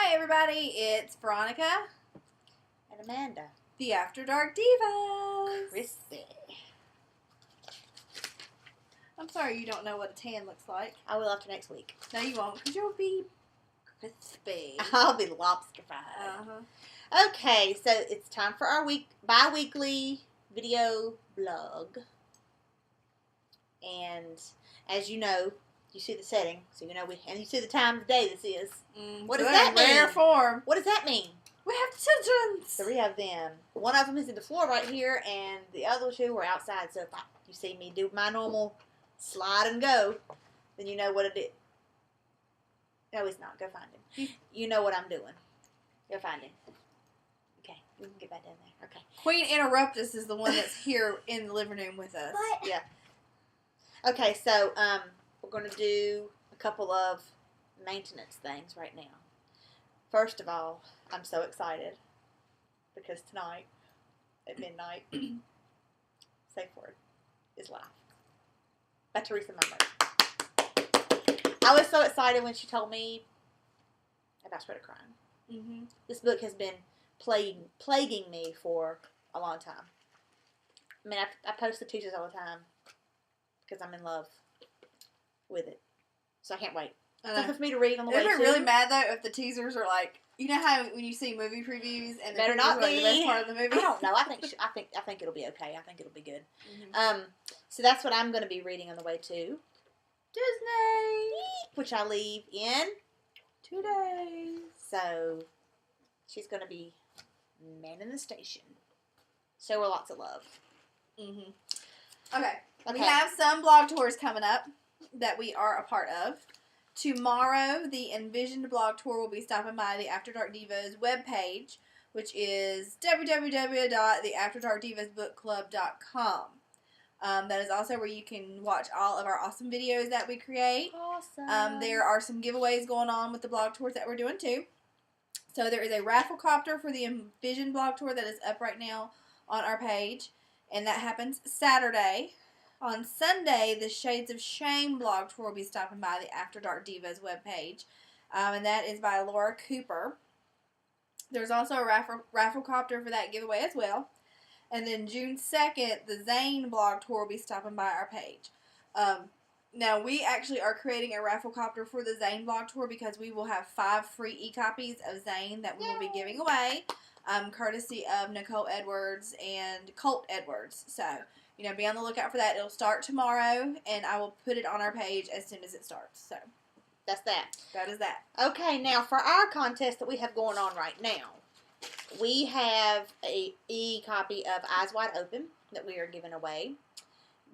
Hey everybody, it's Veronica and Amanda. The After Dark Divas. Crispy. I'm sorry you don't know what a tan looks like. I will after next week. No, you won't, because you'll be crispy. I'll be lobster fried. Okay, so it's time for our bi-weekly video blog. And as you know, you see the setting, so you know and you see the time of day this is. What does that mean? Rare form. What does that mean? We have children. 3 of them. One of them is in the floor right here, and the other 2 are outside. So if you see me do my normal slide and go, then you know what it is. No, he's not. Go find him. You know what I'm doing. Go find him. Okay, we can get back down there. Okay. Queen Interruptus is the one that's here in the living room with us. What? Yeah. Okay, so we're going to do a couple of maintenance things right now. First of all, I'm so excited because tonight at midnight, safe word is live by Teresa Munro. I was so excited when she told me, and I started crying. Mm-hmm. This book has been plaguing me for a long time. I mean, I post the teachers all the time because I'm in love with it. So I can't wait. Something for me to read on the way to. Isn't it really mad though if the teasers are like, you know how when you see movie previews and the better previews not are like be the best part of the movie? I don't know. I think it'll be okay. I think it'll be good. Mm-hmm. So that's what I'm going to be reading on the way to Disney, which I leave in 2 days. So she's going to be manning the station. So we're lots of love. Mm-hmm. Okay. We have some blog tours coming up that we are a part of. Tomorrow, the Envisioned blog tour will be stopping by the After Dark Divas webpage, which is www.theafterdarkdivasbookclub.com. That is also where you can watch all of our awesome videos that we create. Awesome. There are some giveaways going on with the blog tours that we're doing too. So there is a raffle copter for the Envisioned blog tour that is up right now on our page, and that happens Saturday. On Sunday, the Shades of Shame blog tour will be stopping by the After Dark Divas webpage, and that is by Laura Cooper. There's also a raffle copter for that giveaway as well. And then June 2nd, the Zane blog tour will be stopping by our page. Now, we actually are creating a raffle copter for the Zane blog tour because we will have 5 free e-copies of Zane that we will be giving away, courtesy of Nicole Edwards and Colt Edwards. So, be on the lookout for that. It'll start tomorrow, and I will put it on our page as soon as it starts. So, that's that. That is that. Okay, now for our contest that we have going on right now, we have a e-copy of Eyes Wide Open that we are giving away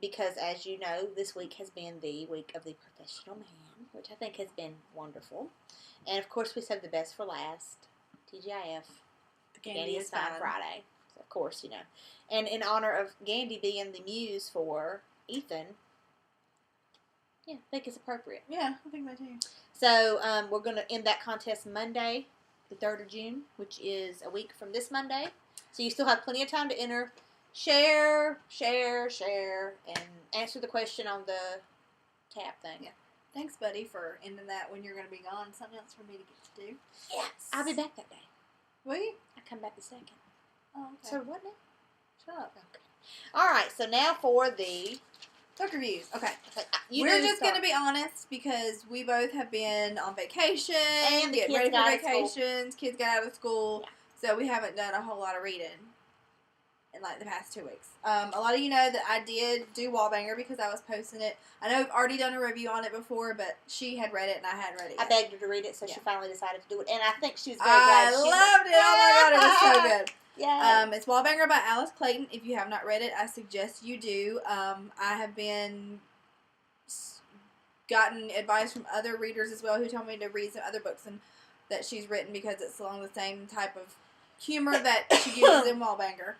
because, as you know, this week has been the week of the professional man, which I think has been wonderful. And, of course, we saved the best for last, TGIF. Gandy is Fine Friday. So, of course, And in honor of Gandy being the muse for Ethan, yeah, I think it's appropriate. Yeah, I think that too. So, we're going to end that contest Monday, the 3rd of June, which is a week from this Monday. So, you still have plenty of time to enter. Share, and answer the question on the tab thing. Yeah. Thanks, buddy, for ending that when you're going to be gone. Something else for me to get to do. Yes. I'll be back that day. Will you? I come back the 2nd. Oh, okay. So, what now? Shut up. Okay. All right, so now for the book reviews. Okay. We're just going to be honest because we both have been on vacation, and getting ready for vacations. Kids got out of school, so we haven't done a whole lot of reading in the past 2 weeks. A lot of you know that I did do Wallbanger because I was posting it. I know I've already done a review on it before, but she had read it and I hadn't read it yet. I begged her to read it, so she finally decided to do it, and I think she was very I glad. loved it. Oh my god, it was so good. Yeah. It's Wallbanger by Alice Clayton. If you have not read it, I suggest you do. I have gotten advice from other readers as well who told me to read some other books that she's written because it's along the same type of humor that she uses in Wallbanger.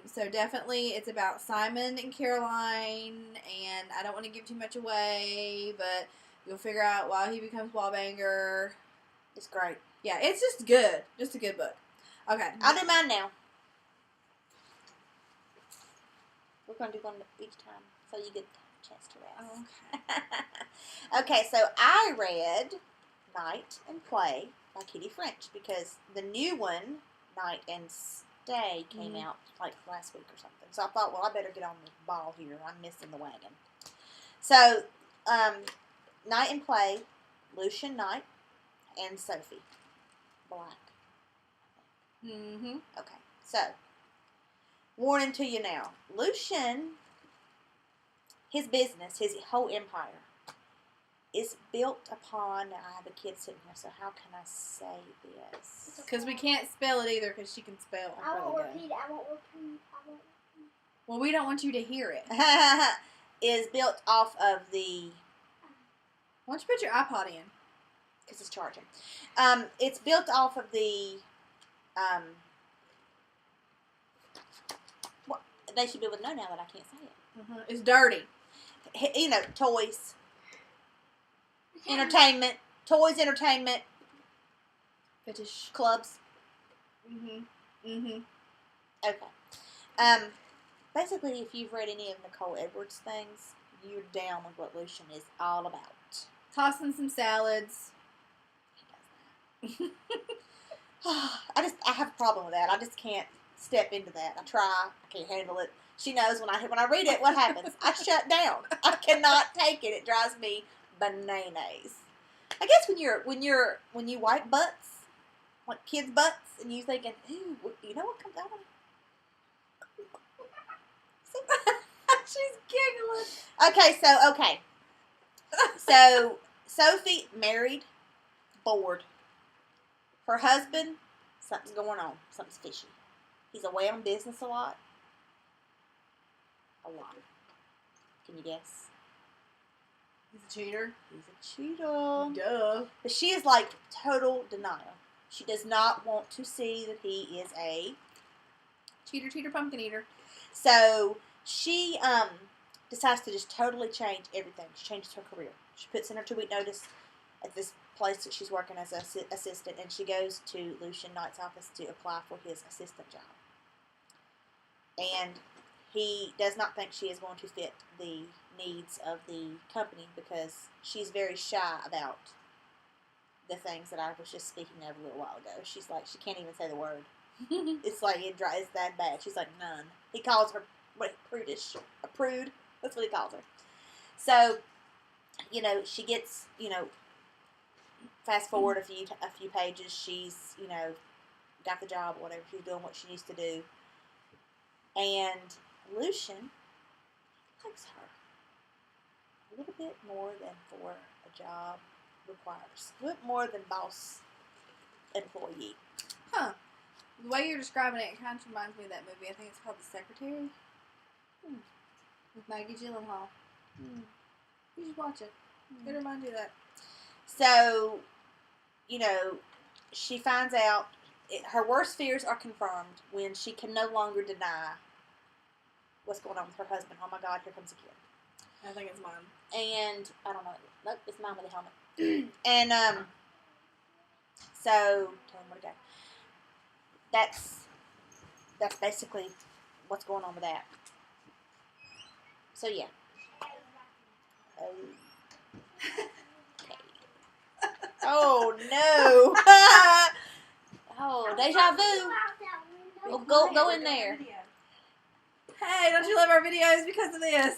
So definitely it's about Simon and Caroline, and I don't want to give too much away, but you'll figure out why he becomes Wallbanger. It's great. Yeah, it's just good. Just a good book. Okay. I'll do mine now. We're going to do one each time, so you get a chance to rest. Okay. Okay, so I read Night and Play by Kitty French, because the new one, Night and Stay, came out like last week or something. So I thought, well, I better get on the ball here. I'm missing the wagon. So, Night and Play, Lucian Knight, and Sophie Black. Mm-hmm. Okay, so, warning to you now. Lucian, his business, his whole empire, is built upon, now I have a kid sitting here, so how can I say this? Because we can't spell it either, because she can spell. I won't really good. repeat. I won't repeat. Well, we don't want you to hear it. Is built off of the, Why don't you put your iPod in? because it's charging. It's built off of the, well, they should be able to know now that I can't say it. Mm-hmm. It's dirty. You know, toys, entertainment, Fetish. clubs. Mm-hmm. Mm-hmm. Okay. Basically, if you've read any of Nicole Edwards' things, you're down with what Lucian is all about. Tossing some salads. I have a problem with that. I just can't step into that. I try. I can't handle it. She knows when I read it, what happens? I shut down. I cannot take it. It drives me bananas. I guess when you wipe butts, like kids' butts, and you thinking, ooh, you know what comes out of it? She's giggling. Okay. So Sophie, married, bored. Her husband, something's going on. Something's fishy. He's away on business a lot. Can you guess? He's a cheater. He's a cheater. Duh. But she is like total denial. She does not want to see that he is a Cheater, pumpkin eater. So she decides to just totally change everything. She changes her career. She puts in her 2-week notice at this place that she's working as an assistant, and she goes to Lucian Knight's office to apply for his assistant job. And he does not think she is going to fit the needs of the company because she's very shy about the things that I was just speaking of a little while ago. She's like, she can't even say the word. It's like, it's that bad. She's like, none. He calls her, prudish. A prude. That's what he calls her. So, she gets, fast forward a few pages, she's, got the job or whatever. She's doing what she needs to do. And Lucian likes her a little bit more than for a job requires. A little more than boss employee. Huh. The way you're describing it kind of reminds me of that movie. I think it's called The Secretary. With Maggie Gyllenhaal. You should watch it. It'll remind you of that. So, she finds out her worst fears are confirmed when she can no longer deny what's going on with her husband. Oh my God, here comes a kid. I think it's mine. And, I don't know. Nope, it's mine with a helmet. And, so, tell him where to go. That's basically what's going on with that. So, yeah. Okay. Oh, no. Oh, deja vu. Well, go in there. Hey, don't you love our videos because of this?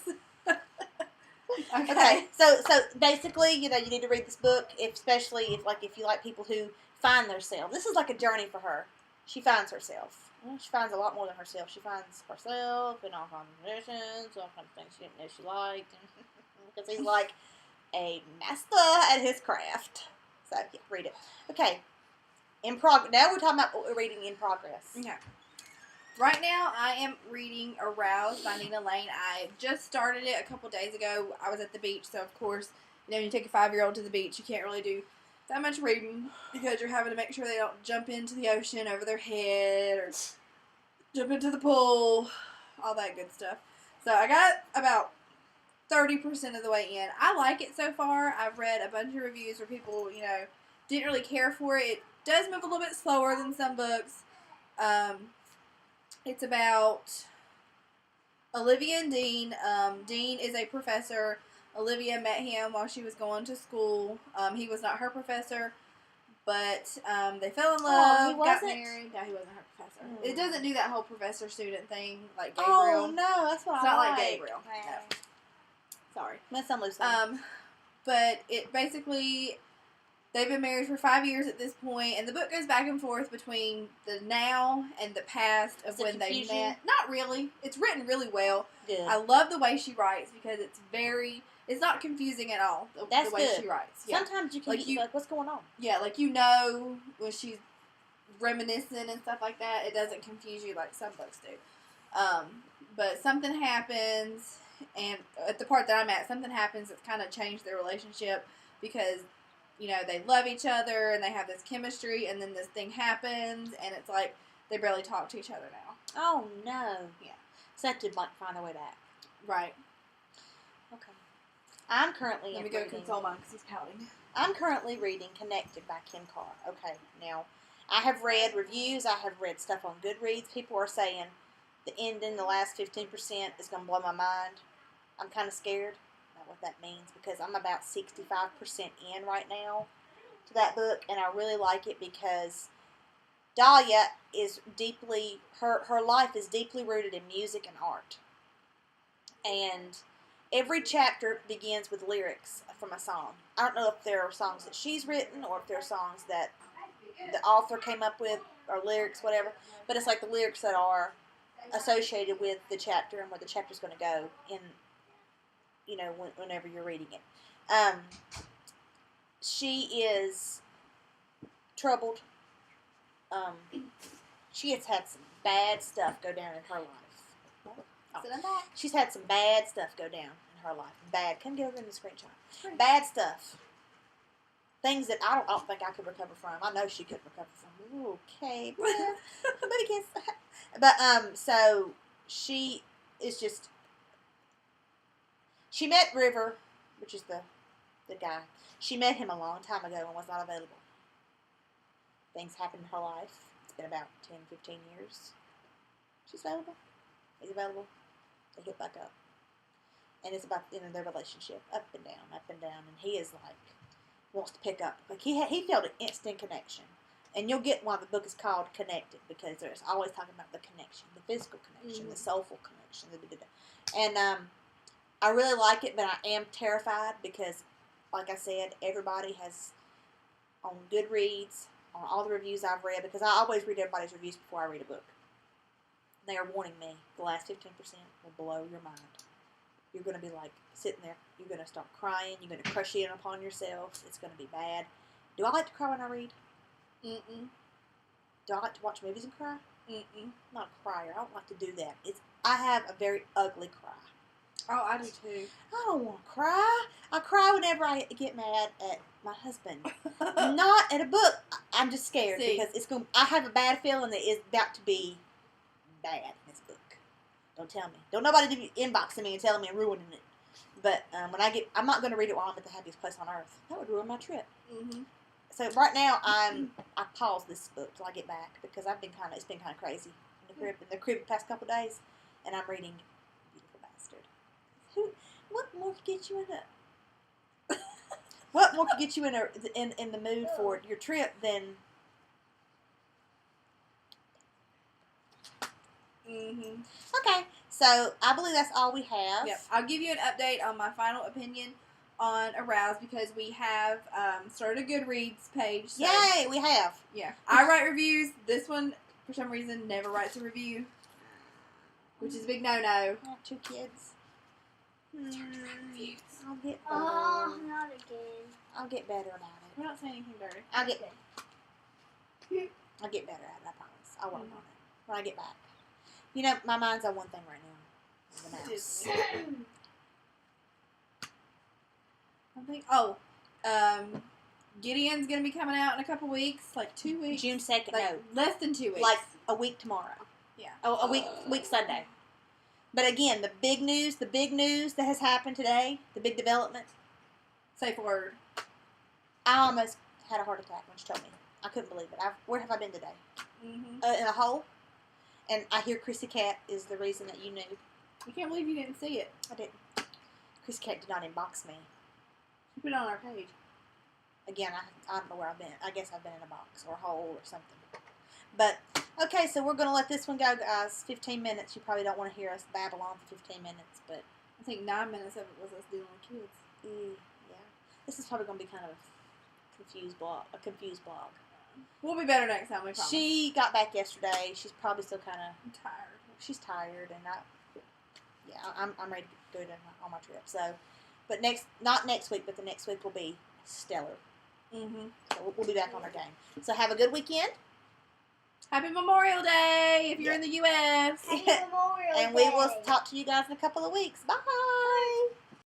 Okay. So basically, you need to read this book, especially if you like people who find themselves. This is like a journey for her. She finds herself. Well, she finds a lot more than herself. She finds herself in all kinds of positions, all kinds of things she didn't know she liked. Because he's like a master at his craft. So, yeah, read it. Okay. Now we're talking about what we're reading in progress. Okay. Right now, I am reading Arouse by Nina Lane. I just started it a couple days ago. I was at the beach, so of course, when you take a 5-year-old to the beach, you can't really do that much reading because you're having to make sure they don't jump into the ocean over their head or jump into the pool, all that good stuff. So I got about 30% of the way in. I like it so far. I've read a bunch of reviews where people, didn't really care for it. It does move a little bit slower than some books. It's about Olivia and Dean. Dean is a professor. Olivia met him while she was going to school. He was not her professor, But they fell in Oh, love, he got wasn't? married. No, he wasn't her professor. Mm. It doesn't do that whole professor-student thing like Gabriel. Oh, no, that's what It's I not like. like Gabriel. No. Sorry. Miss some loose But it basically, they've been married for 5 years at this point, and the book goes back and forth between the now and the past of when they met. Not really. It's written really well. Good. I love the way she writes because it's not confusing at all, the way good. she writes. Yeah. Sometimes you can get like, what's going on? Yeah, like when she's reminiscing and stuff like that, it doesn't confuse you like some books do. But something happens, and at the part that I'm at, something happens that's kind of changed their relationship because, they love each other and they have this chemistry, and then this thing happens, and it's like they barely talk to each other now. Oh, no. Yeah. So they have to find their way back. Right. Okay. I'm currently Let me go console mine because he's pouting. I'm currently reading Connected by Karr. Okay, now, I have read reviews. I have read stuff on Goodreads. People are saying the ending, the last 15%, is going to blow my mind. I'm kind of scared about what that means because I'm about 65% in right now to that book, and I really like it because Dahlia is her life is deeply rooted in music and art. And every chapter begins with lyrics from a song. I don't know if there are songs that she's written or if there are songs that the author came up with or lyrics, whatever. But it's like the lyrics that are associated with the chapter and where the chapter's going to go in, whenever you're reading it. She is troubled. She has had some bad stuff go down in her life. She's had some bad stuff go down in her life. Bad. Come get over in the screenshot. Bad stuff. Things that I don't think I could recover from. I know she couldn't recover from. Ooh, okay. Buddy kiss. But, so, she is just... She met River, which is the guy. She met him a long time ago and was not available. Things happened in her life. It's been about 10, 15 years. She's available. He's available. They get back up. And it's about their relationship. Up and down, and he is like, wants to pick up. Like he felt an instant connection. And you'll get why the book is called Connected, because there's always talking about the connection, the physical connection, the soulful connection. And I really like it, but I am terrified because, like I said, everybody has, on Goodreads, on all the reviews I've read, because I always read everybody's reviews before I read a book. They are warning me, the last 15% will blow your mind. You're going to be like sitting there. You're going to start crying. You're going to crush in upon yourself. It's going to be bad. Do I like to cry when I read? Mm-mm. Do I like to watch movies and cry? Mm-mm. I'm not a crier. I don't like to do that. I have a very ugly cry. Oh, I do too. I don't want to cry. I cry whenever I get mad at my husband. Not at a book. I'm just scared because I have a bad feeling that it's about to be bad in this book. Don't tell me. Don't nobody be inboxing me and telling me and ruining it. But I'm not going to read it while I'm at the happiest place on earth. That would ruin my trip. Mm-hmm. So right now I paused this book till I get back because it's been kind of crazy in the crib the past couple of days, and I'm reading Beautiful Bastard. What more could get you in what more could get you in the mood for your trip than? Mm-hmm. Okay, so I believe that's all we have. Yep. I'll give you an update on my final opinion on Arouse because we have started a Goodreads page. So, yay, we have. Yeah. I write reviews. This one, for some reason, never writes a review, which is a big no-no. I have 2 kids. Reviews. I'll get better. Oh, not again. I'll get better about it. We're not saying anything dirty. I'll get better at it, I promise. I'll work on it when I get back. My mind's on one thing right now. The mouse. Gideon's going to be coming out in a couple weeks, like 2 weeks. June 2nd, less than 2 weeks. Like a week tomorrow. Yeah. Oh, a week Sunday. But again, the big news that has happened today, the big development. Safe word. I almost had a heart attack when she told me. I couldn't believe it. Where have I been today? Mm-hmm. In a hole. And I hear Chrissy Cat is the reason that you knew. I can't believe you didn't see it. I didn't. Chrissy Cat did not inbox me. She put it on our page. Again, I don't know where I've been. I guess I've been in a box or a hole or something. But, okay, so we're going to let this one go, guys. 15 minutes. You probably don't want to hear us babble on for 15 minutes, but... I think 9 minutes of it was us dealing with kids. Yeah. This is probably going to be kind of a confused blog. We'll be better next time, we promise. She got back yesterday. She's probably still kind of... I'm tired. She's tired, and I'm ready to go on my trip. So, but not next week, but the next week will be stellar. Mm-hmm. So we'll be back on our game. So have a good weekend. Happy Memorial Day if you're in the U.S. Happy Memorial And we will Day. talk to you guys in a couple of weeks. Bye.